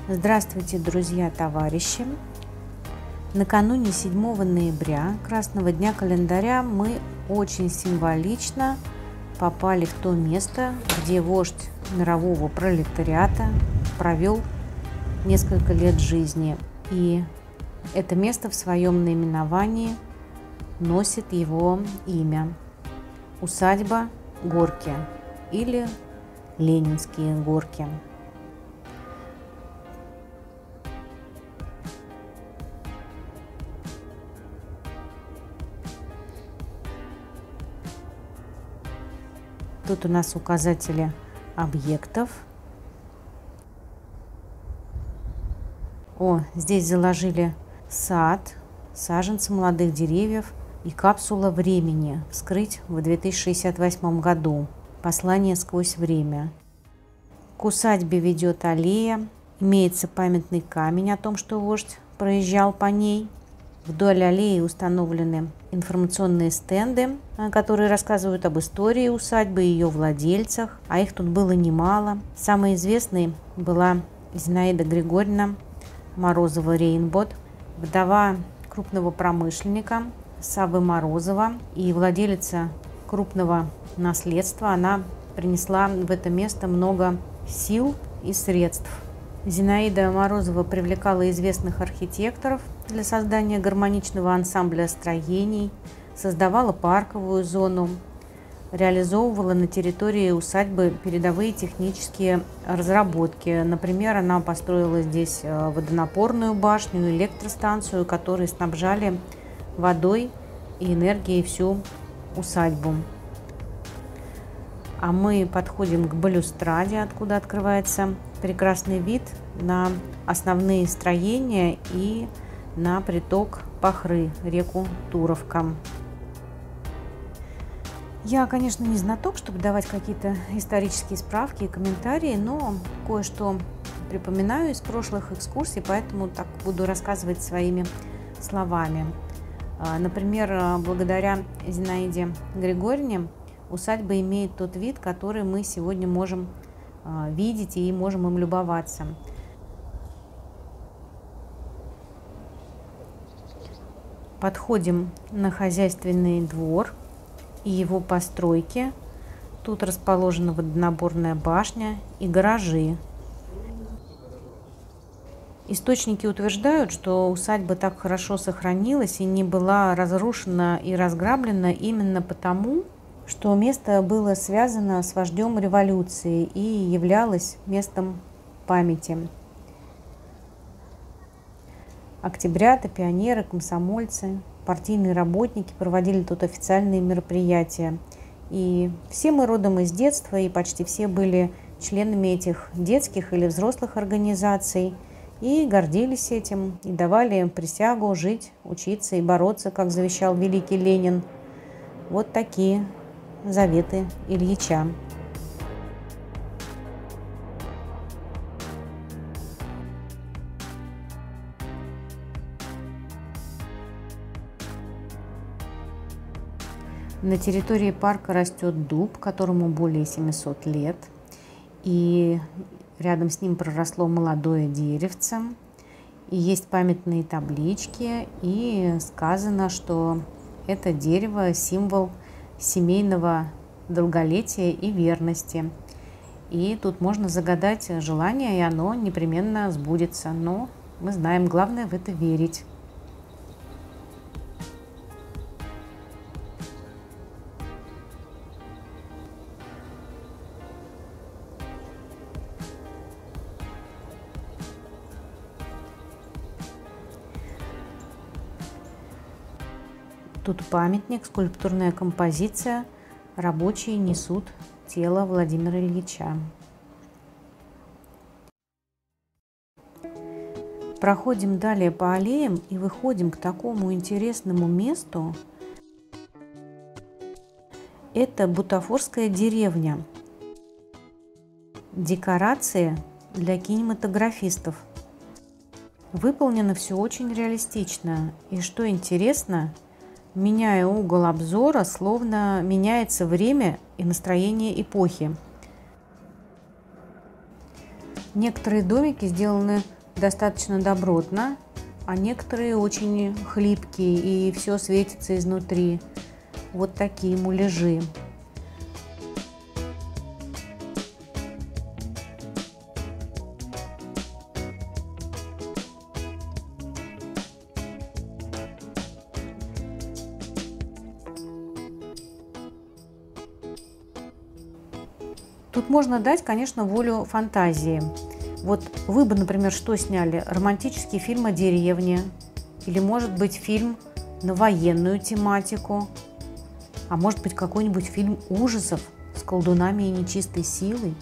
Здравствуйте, друзья, товарищи! Накануне 7 ноября, Красного дня календаря, мы очень символично попали в то место, где вождь мирового пролетариата провел несколько лет жизни. И это место в своем наименовании носит его имя – усадьба Горки или Ленинские горки. Тут у нас указатели объектов. Здесь заложили сад, саженцы молодых деревьев и капсула времени вскрыть в 2068 году. Послание сквозь время. К усадьбе ведет аллея. Имеется памятный камень о том, что вождь проезжал по ней. Вдоль аллеи установлены информационные стенды, которые рассказывают об истории усадьбы и ее владельцах, а их тут было немало. Самой известной была Зинаида Григорьевна Морозова-Рейнбод, вдова крупного промышленника Саввы Морозова и владелица крупного наследства. Она принесла в это место много сил и средств. Зинаида Морозова привлекала известных архитекторов для создания гармоничного ансамбля строений, создавала парковую зону, реализовывала на территории усадьбы передовые технические разработки. Например, она построила здесь водонапорную башню, электростанцию, которые снабжали водой и энергией всю усадьбу. А мы подходим к балюстраде, откуда открывается прекрасный вид на основные строения и на приток Пахры, реку Туровка. Я, конечно, не знаток, чтобы давать какие-то исторические справки и комментарии, но кое-что припоминаю из прошлых экскурсий, поэтому так буду рассказывать своими словами. Например, благодаря Зинаиде Григорьевне усадьба имеет тот вид, который мы сегодня можем видеть и можем им любоваться. Подходим на хозяйственный двор и его постройки. Тут расположена водонапорная башня и гаражи. Источники утверждают, что усадьба так хорошо сохранилась и не была разрушена и разграблена именно потому, что место было связано с вождем революции и являлось местом памяти. Октябрята, пионеры, комсомольцы, партийные работники проводили тут официальные мероприятия. И все мы родом из детства, и почти все были членами этих детских или взрослых организаций, и гордились этим, и давали присягу жить, учиться и бороться, как завещал великий Ленин. Вот такие заветы Ильича. На территории парка растет дуб, которому более 700 лет, и рядом с ним проросло молодое деревце, и есть памятные таблички, и сказано, что это дерево – символ семейного долголетия и верности. И тут можно загадать желание, и оно непременно сбудется. Но мы знаем, главное в это верить. Тут памятник, скульптурная композиция. Рабочие несут тело Владимира Ильича. Проходим далее по аллеям и выходим к такому интересному месту. Это бутафорская деревня. Декорации для кинематографистов. Выполнено все очень реалистично. И что интересно, меняя угол обзора, словно меняется время и настроение эпохи. Некоторые домики сделаны достаточно добротно, а некоторые очень хлипкие, и все светится изнутри. Вот такие муляжи. Тут можно дать, конечно, волю фантазии. Вот вы бы, например, что сняли? Романтический фильм о деревне? Или, может быть, фильм на военную тематику? А может быть, какой-нибудь фильм ужасов с колдунами и нечистой силой?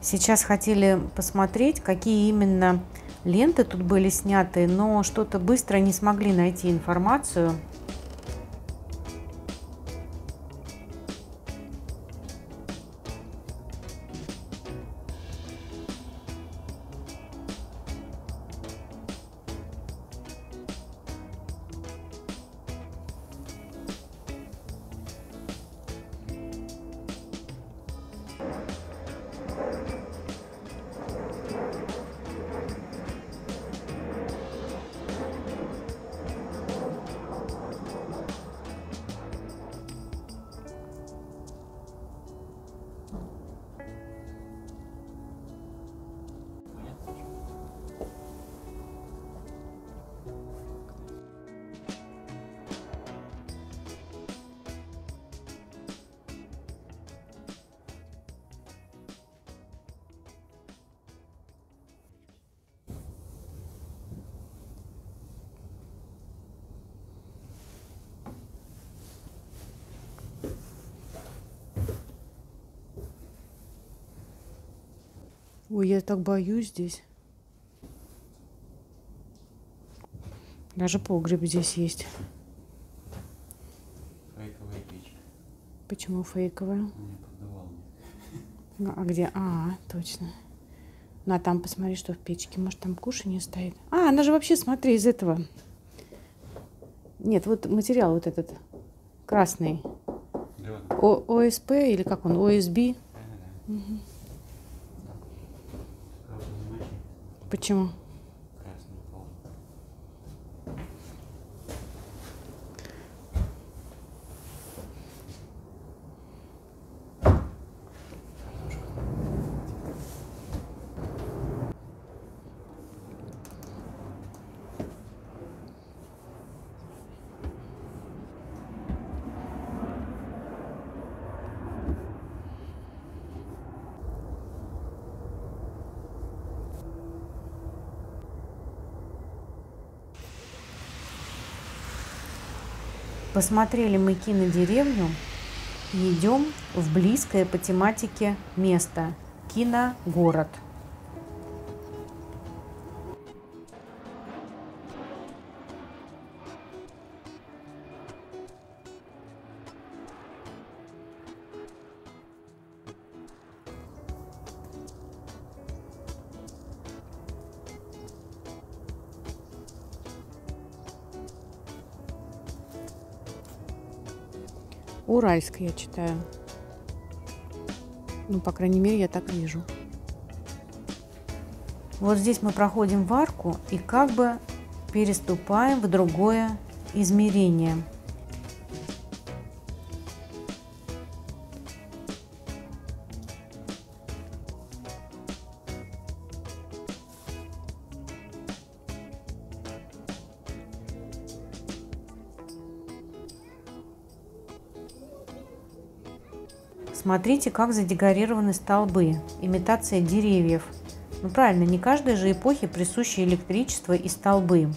Сейчас хотели посмотреть, какие именно ленты тут были сняты, но что-то быстро не смогли найти информацию. Ой, я так боюсь здесь. Даже погреб здесь есть. Фейковая печка. Почему фейковая? Не продавал мне. А где? А, точно. Ну, а там посмотри, что в печке. Может, там кушанье стоит. А, она же вообще, смотри, из этого. Нет, вот материал вот этот красный. ОСП или как он? ОСБ? Угу. Почему? Посмотрели мы кинодеревню и идем в близкое по тематике место – киногород. Уральск я читаю. Ну, по крайней мере, я так вижу. Вот здесь мы проходим в арку и как бы переступаем в другое измерение. Смотрите, как задекорированы столбы, имитация деревьев. Ну правильно, не каждой же эпохе присуще электричество и столбы.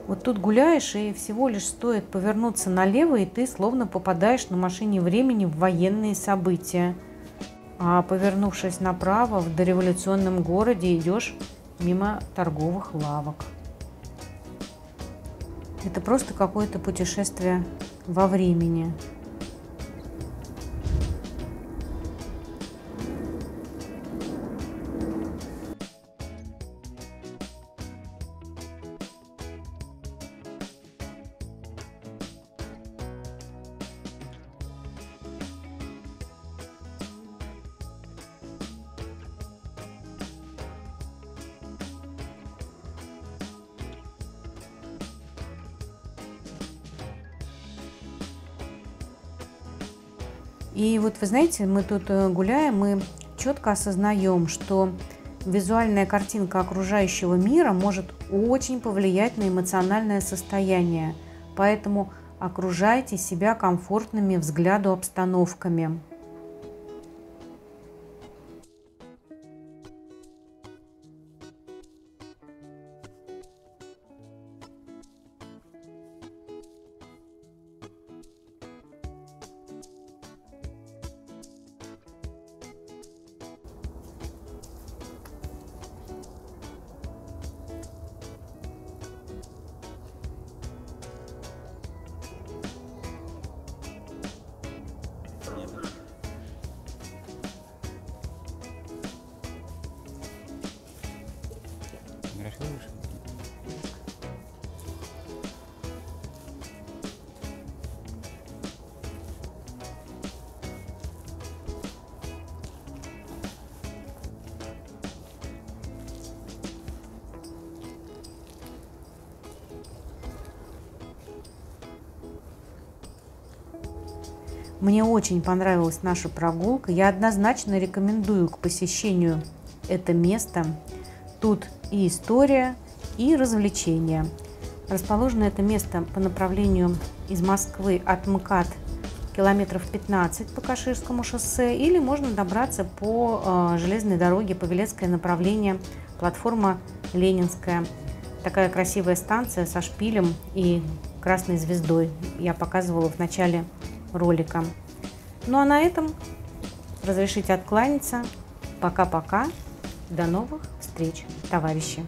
Вот тут гуляешь, и всего лишь стоит повернуться налево, и ты словно попадаешь на машине времени в военные события. А повернувшись направо, в дореволюционном городе идешь мимо торговых лавок. Это просто какое-то путешествие во времени. И вот вы знаете, мы тут гуляем, мы четко осознаем, что визуальная картинка окружающего мира может очень повлиять на эмоциональное состояние. Поэтому окружайте себя комфортными взгляду обстановками. Фотографируешь? Мне очень понравилась наша прогулка. Я однозначно рекомендую к посещению это место. Тут и история, и развлечения. Расположено это место по направлению из Москвы от МКАД километров 15 по Каширскому шоссе, или можно добраться по железной дороге, Павелецкое направление, платформа Ленинская. Такая красивая станция со шпилем и красной звездой. Я показывала в начале ролика. Ну а на этом разрешите откланяться. Пока-пока. До новых встреч, товарищи!